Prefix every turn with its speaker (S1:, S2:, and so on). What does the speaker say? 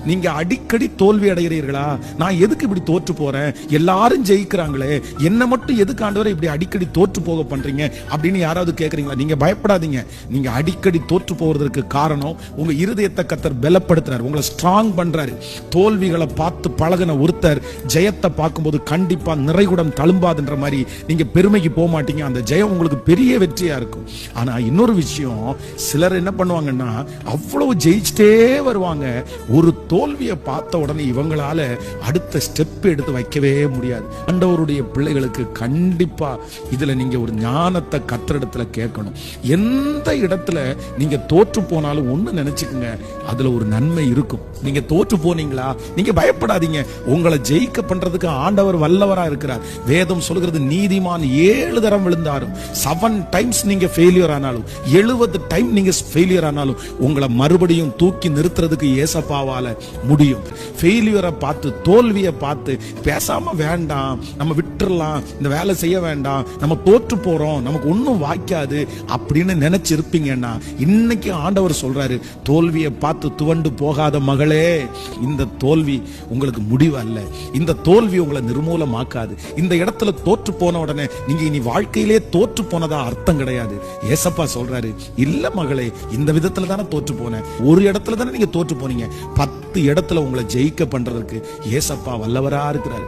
S1: நீங்க அடிக்கடி தோல்வி அடைகிறீர்களா? நான் எதுக்கு இப்படி தோற்று போறேன், எல்லாரும் ஜெயிக்கிறாங்களே, என்ன மட்டும் எதுக்கு ஆண்டவரே இப்படி அடிக்கடி தோற்று போக பண்றீங்க அப்படின்னு யாராவது கேக்குறீங்களா? நீங்க பயப்படாதீங்க. நீங்க அடிக்கடி தோற்று போவதற்கு காரணம் உங்க இருதயத்தை கர்த்தர் பலப்படுத்துறாரு, உங்களை ஸ்ட்ராங் பண்றாரு. தோல்விகளை பார்த்து பழகின ஒருத்தர் ஜெயத்தை பார்க்கும்போது கண்டிப்பா நிறைகுடம் தழும்பாதுன்ற மாதிரி நீங்க பெருமைக்கு போக மாட்டீங்க. அந்த ஜெயம் உங்களுக்கு பெரிய வெற்றியா இருக்கும். ஆனா இன்னொரு விஷயம், சிலர் என்ன பண்ணுவாங்கன்னா அவ்வளவு ஜெயிச்சிட்டே வருவாங்க, ஒரு தோல்வியை பார்த்த உடனே இவங்களால அடுத்த ஸ்டெப் எடுத்து வைக்கவே முடியாது. ஆண்டவருடைய பிள்ளைகளுக்கு கண்டிப்பா இதுல நீங்க ஒரு ஞானத்தை கர்த்தரிடத்துல கேட்கணும். எந்த இடத்துல நீங்க தோற்று போனாலும் ஒண்ணு நினைச்சுக்குங்க, அதுல ஒரு நன்மை இருக்கும். நீங்க தோற்று போனீங்களா, நீங்க பயப்படாதீங்க. உங்களை ஜெயிக்க பண்றதுக்கு ஆண்டவர் வல்லவரா இருக்கிறார். வேதம் சொல்கிறது, நீதிமான் 7 தரம் விழுந்தாரும், 7 டைம்ஸ் நீங்க ஃபெயிலியர் ஆனாலும், 70 டைம் நீங்க ஃபெயிலியர் ஆனாலும் உங்களை மறுபடியும் தூக்கி நிறுத்துறதுக்கு ஏசப்பாவால முடியும். ஃபெயிலியரை பார்த்து, தோல்வியை பார்த்து பேசாம வேண்டாம், நம்ம விட்டுறலாம், இந்த வேலை செய்ய வேண்டாம், நம்ம தோற்று போறோம், நமக்கு ஒன்றும் வாய்க்காது அப்படின்னு நினைச்சிருப்பீங்கன்னா, இன்னைக்கு ஆண்டவர் சொல்றாரு, தோல்வியை பார்த்து துவண்டு போகாத மகளே, இந்த தோல்வி உங்களுக்கு முடிவு அல்ல, இந்த தோல்வி உங்களை நிர்மூலமாக்காது. இந்த இடத்துல தோற்று போன உடனே நீங்க இனி வாழ்க்கையிலே தோற்று போனதா அர்த்தம் கிடையாது. ஏசப்பா சொல்றாரு, இல்ல மகளே, இந்த விதத்துல தானே தோற்று போனேன், ஒரு இடத்துல தானே நீங்க தோற்று போனீங்க, 10 இடத்துல உங்களை ஜெயிக்க பண்றதுக்கு ஏசப்பா வல்லவரா இருக்கிறாரு.